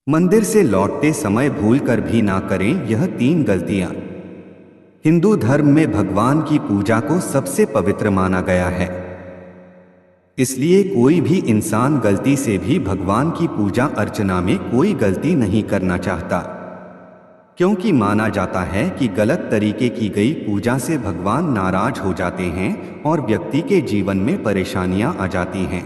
मंदिर से लौटते समय भूलकर भी ना करें यह 3 गलतियां। हिंदू धर्म में भगवान की पूजा को सबसे पवित्र माना गया है। इसलिए कोई भी इंसान गलती से भी भगवान की पूजा अर्चना में कोई गलती नहीं करना चाहता, क्योंकि माना जाता है कि गलत तरीके की गई पूजा से भगवान नाराज हो जाते हैं और व्यक्ति के जीवन में परेशानियां आ जाती हैं।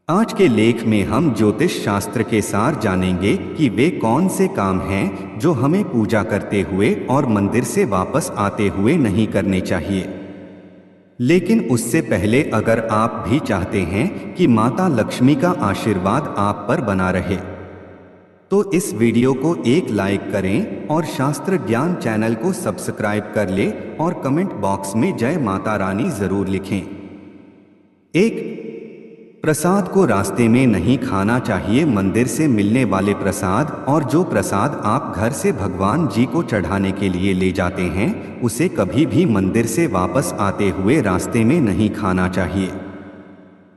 आज के लेख में हम ज्योतिष शास्त्र के सार जानेंगे कि वे कौन से काम हैं जो हमें पूजा करते हुए और मंदिर से वापस आते हुए नहीं करने चाहिए। लेकिन उससे पहले अगर आप भी चाहते हैं कि माता लक्ष्मी का आशीर्वाद आप पर बना रहे, तो इस वीडियो को एक लाइक करें और शास्त्र ज्ञान चैनल को सब्सक्राइब कर ले और कमेंट बॉक्स में जय माता रानी जरूर लिखें। 1. प्रसाद को रास्ते में नहीं खाना चाहिए। मंदिर से मिलने वाले प्रसाद और जो प्रसाद आप घर से भगवान जी को चढ़ाने के लिए ले जाते हैं, उसे कभी भी मंदिर से वापस आते हुए रास्ते में नहीं खाना चाहिए।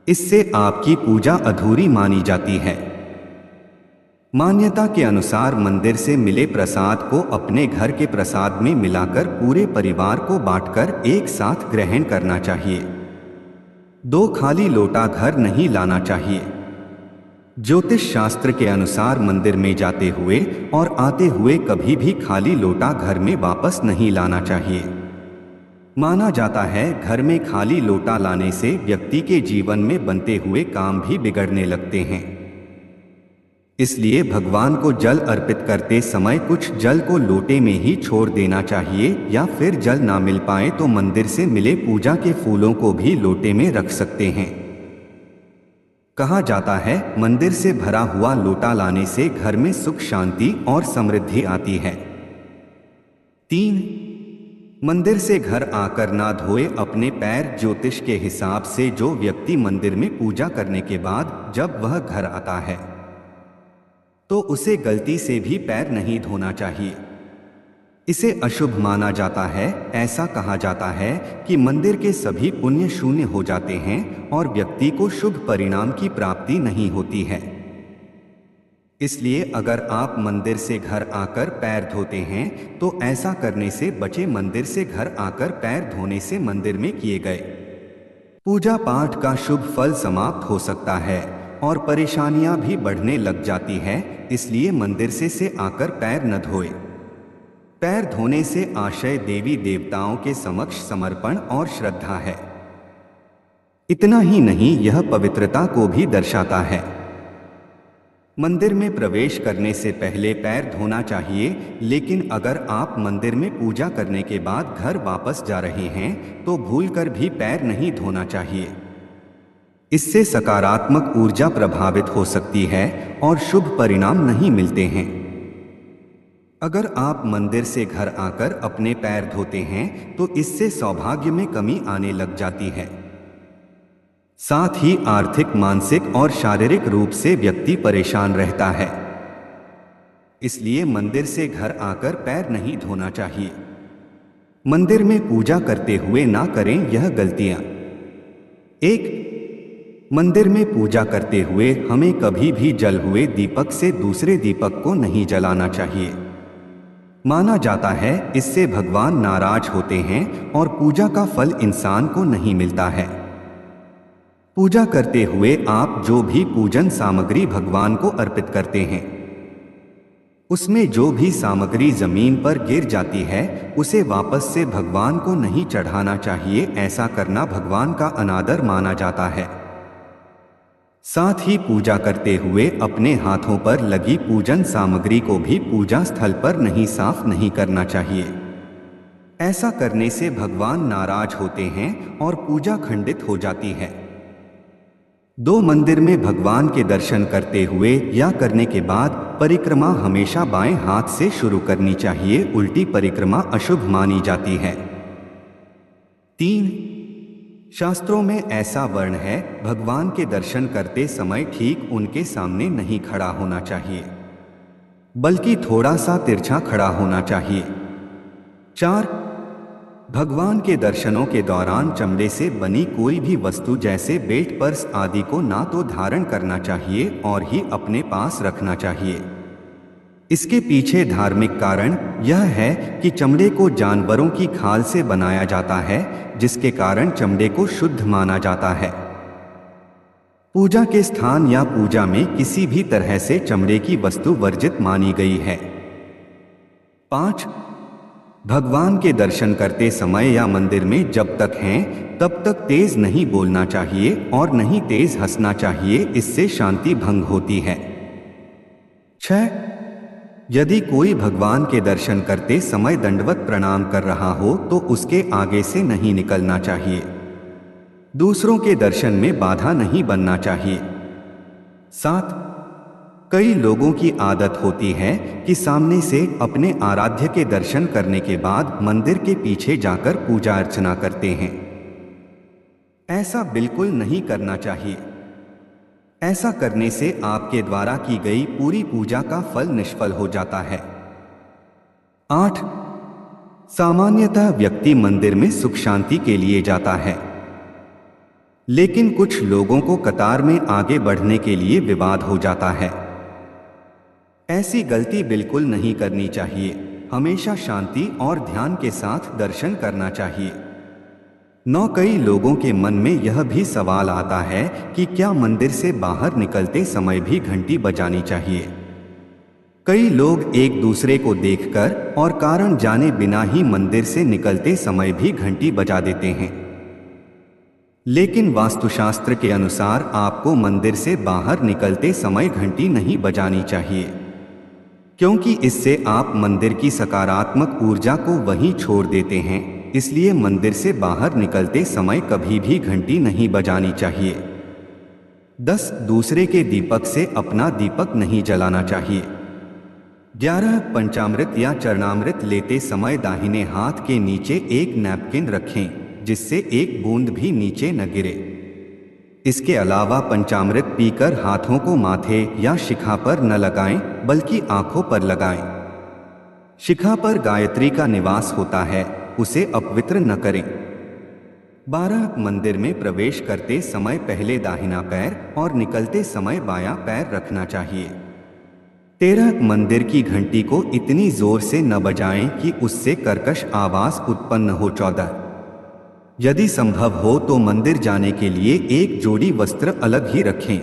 इससे आपकी पूजा अधूरी मानी जाती है। मान्यता के अनुसार मंदिर से मिले प्रसाद को अपने घर के प्रसाद में मिलाकर पूरे परिवार को बांटकर एक साथ ग्रहण करना चाहिए। 2. खाली लोटा घर नहीं लाना चाहिए। ज्योतिष शास्त्र के अनुसार मंदिर में जाते हुए और आते हुए कभी भी खाली लोटा घर में वापस नहीं लाना चाहिए। माना जाता है घर में खाली लोटा लाने से व्यक्ति के जीवन में बनते हुए काम भी बिगड़ने लगते हैं। इसलिए भगवान को जल अर्पित करते समय कुछ जल को लोटे में ही छोड़ देना चाहिए, या फिर जल ना मिल पाए तो मंदिर से मिले पूजा के फूलों को भी लोटे में रख सकते हैं। कहा जाता है मंदिर से भरा हुआ लोटा लाने से घर में सुख शांति और समृद्धि आती है। 3. मंदिर से घर आकर ना धोए अपने पैर। ज्योतिष के हिसाब से जो व्यक्ति मंदिर में पूजा करने के बाद जब वह घर आता है तो उसे गलती से भी पैर नहीं धोना चाहिए। इसे अशुभ माना जाता है। ऐसा कहा जाता है कि मंदिर के सभी पुण्य शून्य हो जाते हैं और व्यक्ति को शुभ परिणाम की प्राप्ति नहीं होती है। इसलिए अगर आप मंदिर से घर आकर पैर धोते हैं तो ऐसा करने से बचे। मंदिर से घर आकर पैर धोने से मंदिर में किए गए पूजा पाठ का शुभ फल समाप्त हो सकता है और परेशानियां भी बढ़ने लग जाती है। इसलिए मंदिर से आकर पैर न धोए। पैर धोने से आशय देवी देवताओं के समक्ष समर्पण और श्रद्धा है। इतना ही नहीं, यह पवित्रता को भी दर्शाता है। मंदिर में प्रवेश करने से पहले पैर धोना चाहिए, लेकिन अगर आप मंदिर में पूजा करने के बाद घर वापस जा रहे हैं तो भूलकर भी पैर नहीं धोना चाहिए। इससे सकारात्मक ऊर्जा प्रभावित हो सकती है और शुभ परिणाम नहीं मिलते हैं। अगर आप मंदिर से घर आकर अपने पैर धोते हैं तो इससे सौभाग्य में कमी आने लग जाती है। साथ ही आर्थिक, मानसिक और शारीरिक रूप से व्यक्ति परेशान रहता है। इसलिए मंदिर से घर आकर पैर नहीं धोना चाहिए। मंदिर में पूजा करते हुए ना करें यह गलतियां। 1. मंदिर में पूजा करते हुए हमें कभी भी जल हुए दीपक से दूसरे दीपक को नहीं जलाना चाहिए। माना जाता है इससे भगवान नाराज होते हैं और पूजा का फल इंसान को नहीं मिलता है। पूजा करते हुए आप जो भी पूजन सामग्री भगवान को अर्पित करते हैं, उसमें जो भी सामग्री जमीन पर गिर जाती है उसे वापस से भगवान को नहीं चढ़ाना चाहिए। ऐसा करना भगवान का अनादर माना जाता है। साथ ही पूजा करते हुए अपने हाथों पर लगी पूजन सामग्री को भी पूजा स्थल पर नहीं साफ नहीं करना चाहिए। ऐसा करने से भगवान नाराज होते हैं और पूजा खंडित हो जाती है। 2. मंदिर में भगवान के दर्शन करते हुए या करने के बाद परिक्रमा हमेशा बाएं हाथ से शुरू करनी चाहिए। उल्टी परिक्रमा अशुभ मानी जाती है। 3. शास्त्रों में ऐसा वर्ण है, भगवान के दर्शन करते समय ठीक उनके सामने नहीं खड़ा होना चाहिए, बल्कि थोड़ा सा तिरछा खड़ा होना चाहिए। 4. भगवान के दर्शनों के दौरान चमड़े से बनी कोई भी वस्तु जैसे बेल्ट, पर्स आदि को ना तो धारण करना चाहिए और ही अपने पास रखना चाहिए। इसके पीछे धार्मिक कारण यह है कि चमड़े को जानवरों की खाल से बनाया जाता है, जिसके कारण चमड़े को शुद्ध माना जाता है। पूजा के स्थान या पूजा में किसी भी तरह से चमड़े की वस्तु वर्जित मानी गई है। 5. भगवान के दर्शन करते समय या मंदिर में जब तक हैं तब तक तेज नहीं बोलना चाहिए और नहीं तेज हंसना चाहिए, इससे शांति भंग होती है। 6. यदि कोई भगवान के दर्शन करते समय दंडवत प्रणाम कर रहा हो तो उसके आगे से नहीं निकलना चाहिए। दूसरों के दर्शन में बाधा नहीं बनना चाहिए। 7. कई लोगों की आदत होती है कि सामने से अपने आराध्य के दर्शन करने के बाद मंदिर के पीछे जाकर पूजा अर्चना करते हैं। ऐसा बिल्कुल नहीं करना चाहिए। ऐसा करने से आपके द्वारा की गई पूरी पूजा का फल निष्फल हो जाता है। 8. सामान्यतः व्यक्ति मंदिर में सुख शांति के लिए जाता है, लेकिन कुछ लोगों को कतार में आगे बढ़ने के लिए विवाद हो जाता है। ऐसी गलती बिल्कुल नहीं करनी चाहिए। हमेशा शांति और ध्यान के साथ दर्शन करना चाहिए। 9. कई लोगों के मन में यह भी सवाल आता है कि क्या मंदिर से बाहर निकलते समय भी घंटी बजानी चाहिए। कई लोग एक दूसरे को देखकर और कारण जाने बिना ही मंदिर से निकलते समय भी घंटी बजा देते हैं, लेकिन वास्तुशास्त्र के अनुसार आपको मंदिर से बाहर निकलते समय घंटी नहीं बजानी चाहिए, क्योंकि इससे आप मंदिर की सकारात्मक ऊर्जा को वहीं छोड़ देते हैं। इसलिए मंदिर से बाहर निकलते समय कभी भी घंटी नहीं बजानी चाहिए। 10. दूसरे के दीपक से अपना दीपक नहीं जलाना चाहिए। 11. पंचामृत या चरणामृत लेते समय दाहिने हाथ के नीचे एक नैपकिन रखें, जिससे एक बूंद भी नीचे न गिरे। इसके अलावा पंचामृत पीकर हाथों को माथे या शिखा पर न लगाएं, बल्कि आंखों पर लगाएं। शिखा पर गायत्री का निवास होता है, उसे अपवित्र न करें। 12. मंदिर में प्रवेश करते समय पहले दाहिना पैर और निकलते समय बायां पैर रखना चाहिए। 13. मंदिर की घंटी को इतनी जोर से न बजाएं कि उससे कर्कश आवाज उत्पन्न हो। 14. यदि संभव हो तो मंदिर जाने के लिए एक जोड़ी वस्त्र अलग ही रखें।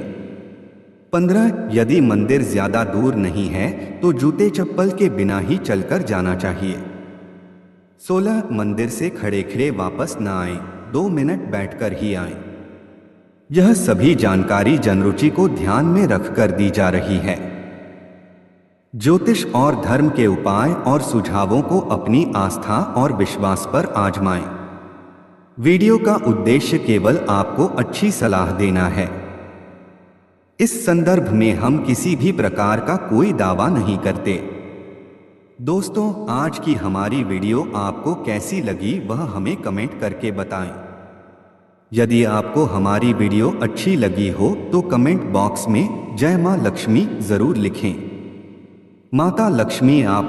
15. यदि मंदिर ज्यादा दूर नहीं है तो जूते चप्पल के बिना ही चलकर जाना चाहिए। 16. मंदिर से खड़े खड़े वापस न आएं, 2 मिनट बैठकर ही आएं। यह सभी जानकारी जनरुचि को ध्यान में रखकर दी जा रही है। ज्योतिष और धर्म के उपाय और सुझावों को अपनी आस्था और विश्वास पर आजमाएं। वीडियो का उद्देश्य केवल आपको अच्छी सलाह देना है। इस संदर्भ में हम किसी भी प्रकार का कोई दावा नहीं करते। दोस्तों, आज की हमारी वीडियो आपको कैसी लगी वह हमें कमेंट करके बताएं। यदि आपको हमारी वीडियो अच्छी लगी हो तो कमेंट बॉक्स में जय मां लक्ष्मी जरूर लिखें। माता लक्ष्मी आप